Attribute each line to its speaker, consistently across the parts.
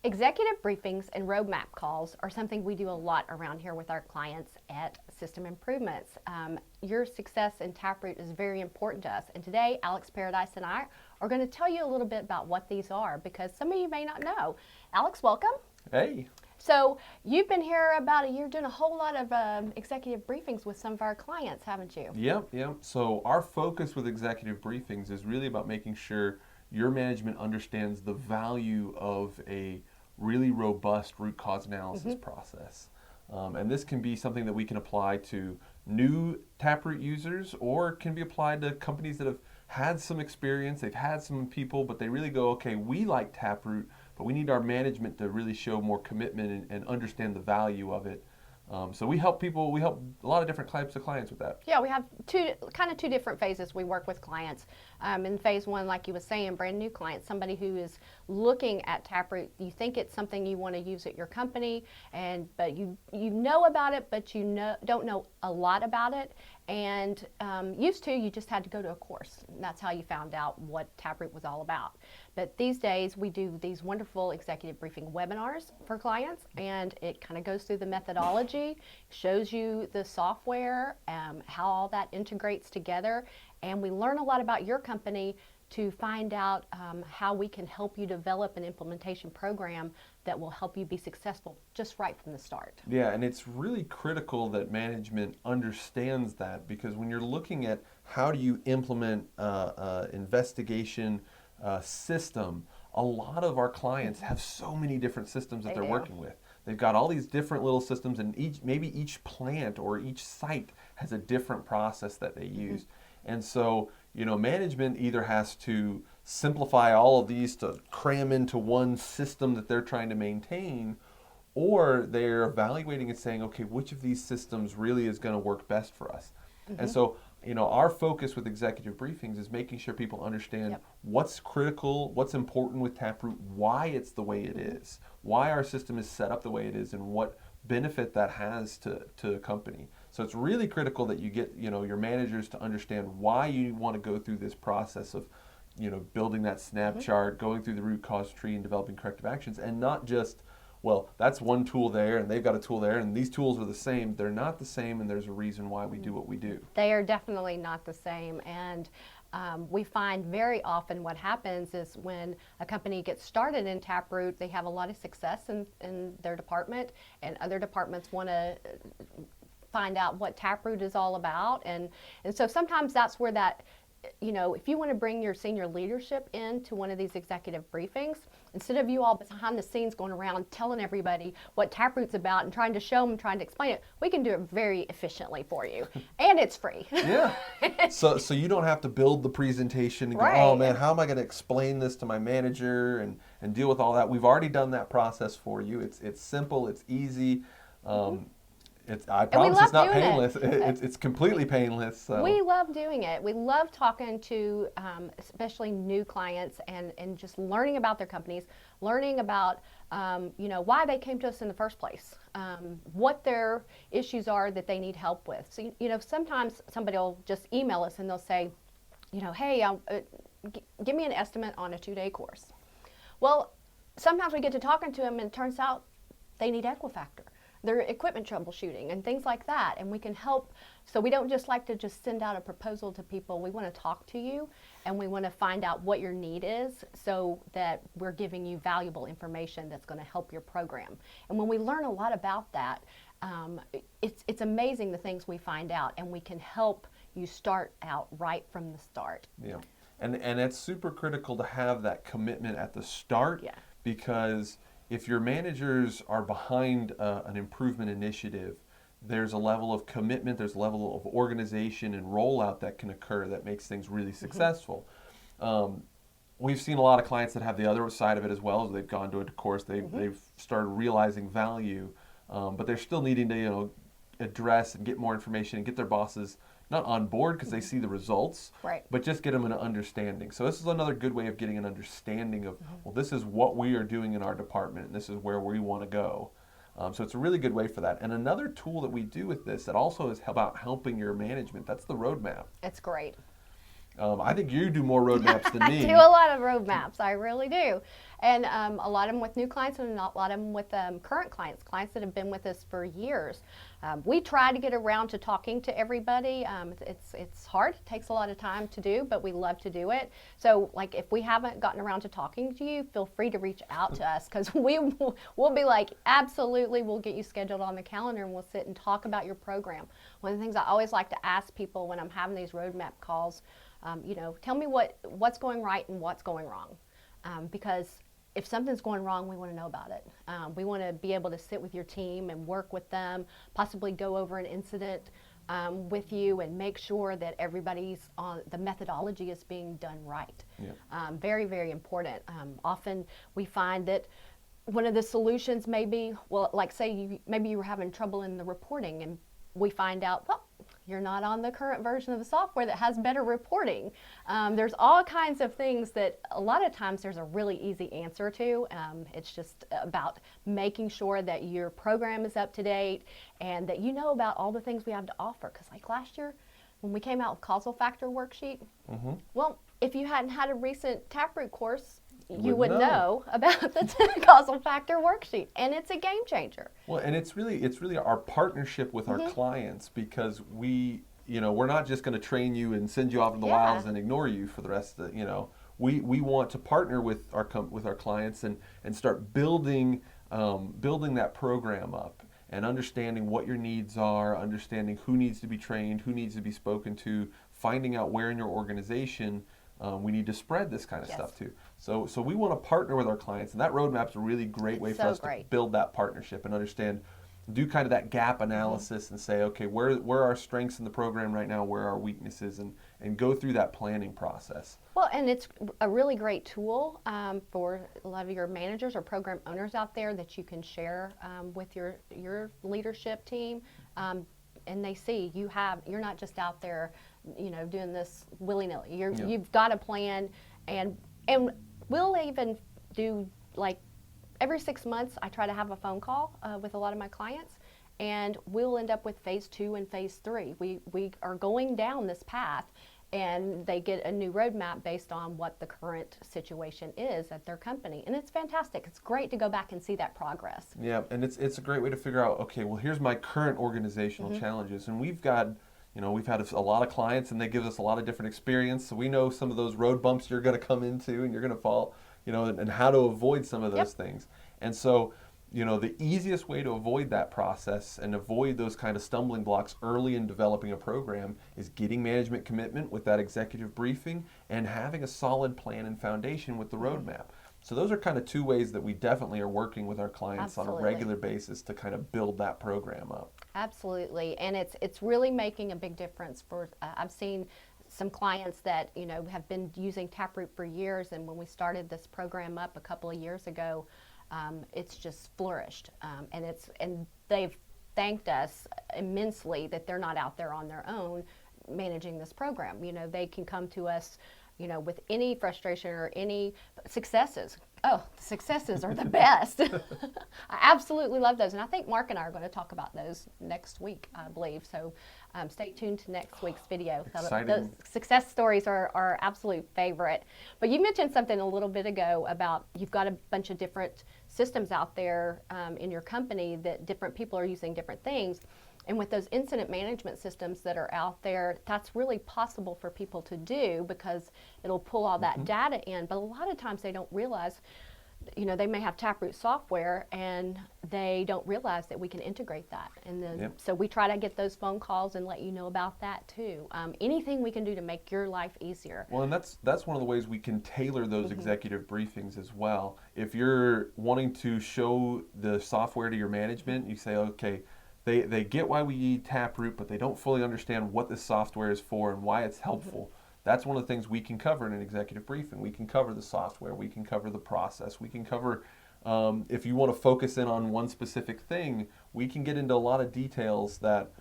Speaker 1: Executive briefings and roadmap calls are something we do a lot around here with our clients at System Improvements. Your success in TapRooT is very important to us. And today, Alex Paradise and I are going to tell you a little bit about what these are because some of you may not know. Alex, welcome.
Speaker 2: Hey.
Speaker 1: So you've been here about a year doing a whole lot of executive briefings with some of our clients, haven't you?
Speaker 2: Yep. So our focus with executive briefings is really about making sure your management understands the value of a really robust root cause analysis process. And this can be something that we can apply to new TapRooT users, or it can be applied to companies that have had some experience, they've had some people, but they really go, okay, we like TapRooT, but we need our management to really show more commitment and understand the value of it. So we help a lot of different types of clients with that.
Speaker 1: Yeah, we have two different phases we work with clients. In phase one, like you were saying, brand new clients, somebody who is looking at TapRooT, you think it's something you want to use at your company, but you know about it, but don't know a lot about it, and you just had to go to a course. And that's how you found out what TapRooT was all about. But these days, we do these wonderful executive briefing webinars for clients, and it kind of goes through the methodology, shows you the software, how all that integrates together, and we learn a lot about your company to find out how we can help you develop an implementation program that will help you be successful just right from the start.
Speaker 2: Yeah, and it's really critical that management understands that, because when you're looking at how do you implement investigation system, a lot of our clients have so many different systems that they're working with. They've got all these different little systems, and maybe each plant or each site has a different process that they use. And so, management either has to simplify all of these to cram into one system that they're trying to maintain, or they're evaluating and saying, okay, which of these systems really is going to work best for us? And so, our focus with executive briefings is making sure people understand what's critical, what's important with TapRooT, why it's the way it is, why our system is set up the way it is, and what benefit that has to a company. So it's really critical that you get your managers to understand why you want to go through this process of building that snap chart, going through the root cause tree, and developing corrective actions, and not just, well, that's one tool there and they've got a tool there and these tools are the same. They're not the same, and there's a reason why we do what we do.
Speaker 1: They are definitely not the same, and we find very often what happens is when a company gets started in TapRooT, they have a lot of success in their department, and other departments want to find out what TapRooT is all about, and so sometimes that's where that, if you want to bring your senior leadership into one of these executive briefings, instead of you all behind the scenes going around telling everybody what TapRoot's about and trying to show them, trying to explain it, we can do it very efficiently for you, and it's free.
Speaker 2: Yeah. So you don't have to build the presentation and go, oh man, how am I going to explain this to my manager and deal with all that? We've already done that process for you. It's simple. It's easy. I promise it's not painless. It's completely painless. So.
Speaker 1: We love doing it. We love talking to especially new clients and just learning about their companies, learning about why they came to us in the first place, what their issues are that they need help with. So sometimes somebody will just email us and they'll say, hey, give me an estimate on a 2-day course. Well, sometimes we get to talking to them and it turns out they need Equifactor, their equipment troubleshooting and things like that, and we can help. So we don't just like to just send out a proposal to people. We want to talk to you, and we want to find out what your need is so that we're giving you valuable information that's going to help your program. And when we learn a lot about that, it's amazing the things we find out, and we can help you start out right from the start.
Speaker 2: Yeah, and it's super critical to have that commitment at the start, because if your managers are behind an improvement initiative, there's a level of commitment, there's a level of organization and rollout that can occur that makes things really successful. We've seen a lot of clients that have the other side of it as well. As they've gone to a course, they've started realizing value, but they're still needing to address and get more information and get their bosses not on board because they see the results, but just get them an understanding. So this is another good way of getting an understanding of, well, this is what we are doing in our department, and this is where we want to go. So it's a really good way for that. And another tool that we do with this that also is about helping your management, that's the roadmap.
Speaker 1: It's great.
Speaker 2: I think you do more roadmaps than me.
Speaker 1: I do a lot of roadmaps. I really do. And a lot of them with new clients and a lot of them with current clients, clients that have been with us for years. We try to get around to talking to everybody. It's hard. It takes a lot of time to do, but we love to do it. So like if we haven't gotten around to talking to you, feel free to reach out to us because we'll be like, absolutely, we'll get you scheduled on the calendar and we'll sit and talk about your program. One of the things I always like to ask people when I'm having these roadmap calls, tell me what's going right and what's going wrong. Because if something's going wrong, we want to know about it. We want to be able to sit with your team and work with them, possibly go over an incident with you and make sure that everybody's on the methodology is being done right. Yeah. Very, very important. Often we find that one of the solutions may be, well, like say maybe you were having trouble in the reporting and we find out, well, you're not on the current version of the software that has better reporting. There's all kinds of things that a lot of times there's a really easy answer to. It's just about making sure that your program is up to date and that you know about all the things we have to offer. Because like last year, when we came out with causal factor worksheet, well, if you hadn't had a recent TapRooT course, you would know about the causal factor worksheet, and it's a game changer.
Speaker 2: Well, and it's really our partnership with our clients because we're not just going to train you and send you off into the wilds and ignore you for the rest of the, we want to partner with our clients and start building that program up and understanding what your needs are, understanding who needs to be trained, who needs to be spoken to, finding out where in your organization we need to spread this kind of stuff too. So we want to partner with our clients, and that roadmap's a really great way for us to build that partnership and understand, do kind of that gap analysis and say, okay, where are our strengths in the program right now, where are our weaknesses, and go through that planning process.
Speaker 1: Well, and it's a really great tool for a lot of your managers or program owners out there that you can share with your leadership team. And they see you're not just out there, doing this willy-nilly. You've got a plan, and we'll even do like every 6 months. I try to have a phone call with a lot of my clients, and we'll end up with phase 2 and phase 3. We are going down this path, and they get a new roadmap based on what the current situation is at their company. And it's fantastic. It's great to go back and see that progress.
Speaker 2: Yeah, and it's a great way to figure out, okay, well, here's my current organizational challenges. And we've had a lot of clients, and they give us a lot of different experience. So we know some of those road bumps you're going to come into and you're going to fall, and how to avoid some of those things. And so, the easiest way to avoid that process and avoid those kind of stumbling blocks early in developing a program is getting management commitment with that executive briefing and having a solid plan and foundation with the roadmap. So those are kind of 2 ways that we definitely are working with our clients on a regular basis to kind of build that program up.
Speaker 1: Absolutely, and it's really making a big difference for, I've seen some clients that, have been using TapRooT for years, and when we started this program up a couple of years ago, it's just flourished, and they've thanked us immensely that they're not out there on their own managing this program. They can come to us, with any frustration or any successes. Oh, the successes are the best. I absolutely love those, and I think Mark and I are going to talk about those next week, I believe. So stay tuned to next week's video.
Speaker 2: Exciting.
Speaker 1: Those success stories are our absolute favorite. But you mentioned something a little bit ago about you've got a bunch of different systems out there in your company that different people are using different things. And with those incident management systems that are out there, that's really possible for people to do because it'll pull all that data in. But a lot of times they don't realize, they may have TapRooT software and they don't realize that we can integrate that. And then, so we try to get those phone calls and let you know about that too. Anything we can do to make your life easier.
Speaker 2: Well, and that's one of the ways we can tailor those executive briefings as well. If you're wanting to show the software to your management, you say, okay, They get why we need TapRooT, but they don't fully understand what this software is for and why it's helpful. That's one of the things we can cover in an executive briefing. We can cover the software, we can cover the process, we can cover, if you want to focus in on one specific thing, we can get into a lot of details that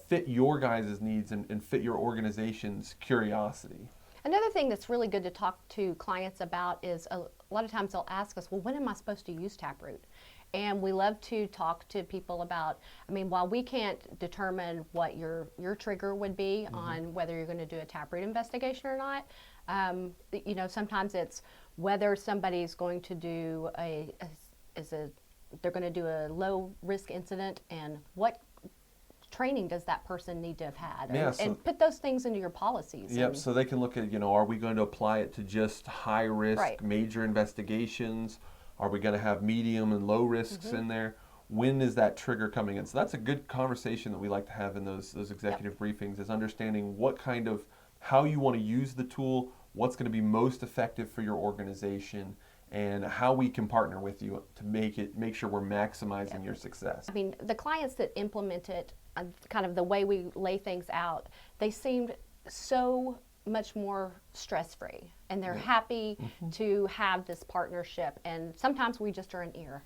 Speaker 2: fit your guys' needs and fit your organization's curiosity.
Speaker 1: Another thing that's really good to talk to clients about is a lot of times they'll ask us, well, when am I supposed to use TapRooT? And we love to talk to people about, I mean, while we can't determine what your trigger would be on whether you're going to do a TapRooT investigation or not, you know, sometimes it's whether somebody's going to do they're going to do a low risk incident, and what training does that person need to have had, and put those things into your policies.
Speaker 2: Yep, so they can look at, you know, are we going to apply it to just high risk
Speaker 1: Right.
Speaker 2: major investigations? Are we going to have medium and low risks in there? When is that trigger coming in? So that's a good conversation that we like to have in those executive briefings, is understanding what kind of, how you want to use the tool, what's going to be most effective for your organization, and how we can partner with you to make sure we're maximizing your success.
Speaker 1: I mean, the clients that implement it, kind of the way we lay things out, they seemed so much more stress-free, and they're happy to have this partnership, and sometimes we just are an ear.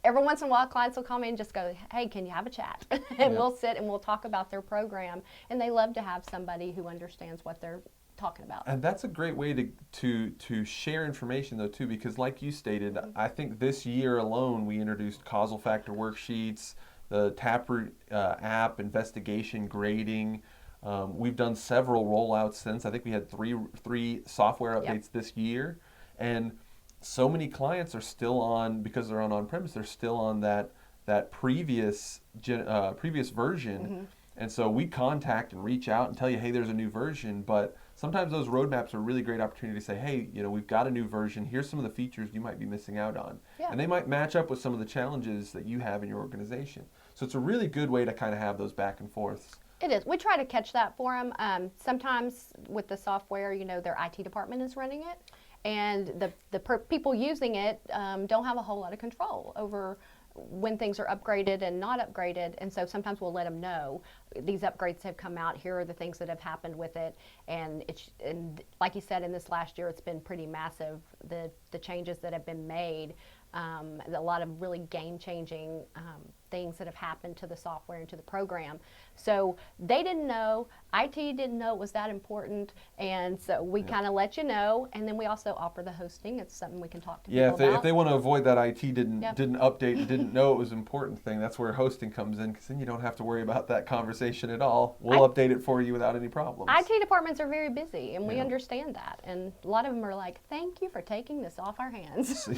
Speaker 1: Every once in a while, clients will call me and just go, hey, can you have a chat? And we'll sit and we'll talk about their program, and they love to have somebody who understands what they're talking about.
Speaker 2: And that's a great way to share information, though, too, because like you stated, I think this year alone we introduced causal factor worksheets, the TapRooT app, investigation grading. We've done several rollouts since. I think we had three software updates this year, and so many clients are still on, because they're on-premise, they're still on that previous version. And so we contact and reach out and tell you, hey, there's a new version, but sometimes those roadmaps are a really great opportunity to say, hey, you know, we've got a new version, here's some of the features you might be missing out on. And they might match up with some of the challenges that you have in your organization. So it's a really good way to kind of have those back and forths.
Speaker 1: It is. We try to catch that for them. Sometimes with the software, you know, their IT department is running it, and the people using it don't have a whole lot of control over when things are upgraded and not upgraded, and so sometimes we'll let them know these upgrades have come out, here are the things that have happened with it, and like you said, in this last year it's been pretty massive, the changes that have been made, a lot of really game-changing things that have happened to the software and to the program. So they didn't know, IT didn't know it was that important, and so we kind of let you know, and then we also offer the hosting. It's something we can talk to people about.
Speaker 2: If they want to avoid that IT didn't update, didn't know it was an important thing, that's where hosting comes in, because then you don't have to worry about that conversation at all. We'll update it for you without any problems.
Speaker 1: IT departments are very busy, and we understand that, and a lot of them are like, thank you for taking this off our hands.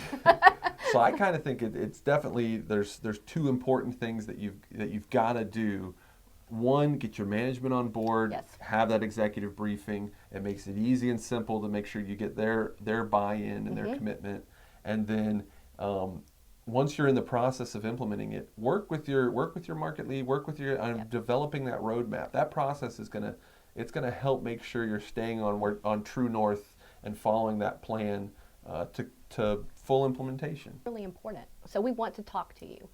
Speaker 2: So I kind of think it's definitely, there's two important things that you've got to do. One, get your management on board, have that executive briefing. It makes it easy and simple to make sure you get their buy-in and their commitment. And then once you're in the process of implementing it, work with your market lead, work with your developing that roadmap. That process is it's gonna help make sure you're staying on true north and following that plan to full implementation.
Speaker 1: Really important. So we want to talk to you.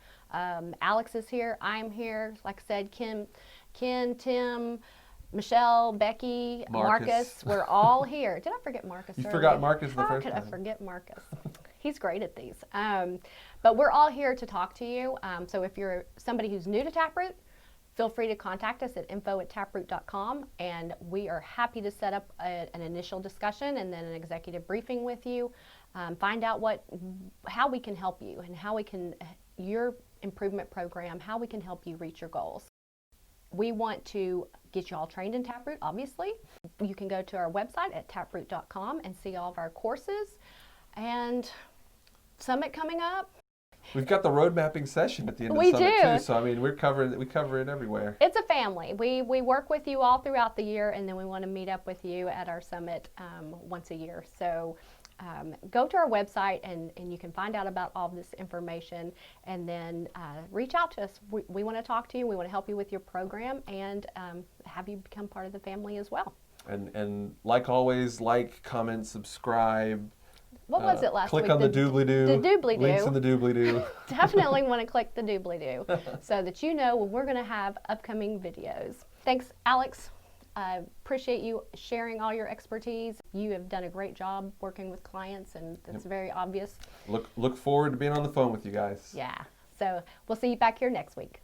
Speaker 1: Alex is here. I'm here. Like I said, Ken, Tim, Michelle, Becky, Marcus. We're all here. Did I forget Marcus?
Speaker 2: You forgot Marcus the first time.
Speaker 1: How could I forget Marcus? He's great at these. But we're all here to talk to you. So if you're somebody who's new to TapRooT, feel free to contact us at info@taproot.com, and we are happy to set up an initial discussion and then an executive briefing with you. Find out how we can help you and how we can, your improvement program, how we can help you reach your goals. We want to get you all trained in TapRooT, obviously. You can go to our website at taproot.com and see all of our courses. And Summit coming up.
Speaker 2: We've got the road mapping session at the end of the Summit too, so I mean we cover it everywhere.
Speaker 1: It's a family. We work with you all throughout the year, and then we want to meet up with you at our Summit once a year. So go to our website and you can find out about all this information, and then reach out to us. We want to talk to you. We want to help you with your program and have you become part of the family as well.
Speaker 2: And like always, like, comment, subscribe.
Speaker 1: What was it last week?
Speaker 2: Click on the doobly-doo.
Speaker 1: The doobly-doo.
Speaker 2: Links in the doobly-doo.
Speaker 1: Definitely want to click the doobly-doo so that you know when we're going to have upcoming videos. Thanks, Alex. I appreciate you sharing all your expertise. You have done a great job working with clients, and it's very obvious.
Speaker 2: Look forward to being on the phone with you guys.
Speaker 1: Yeah. So we'll see you back here next week.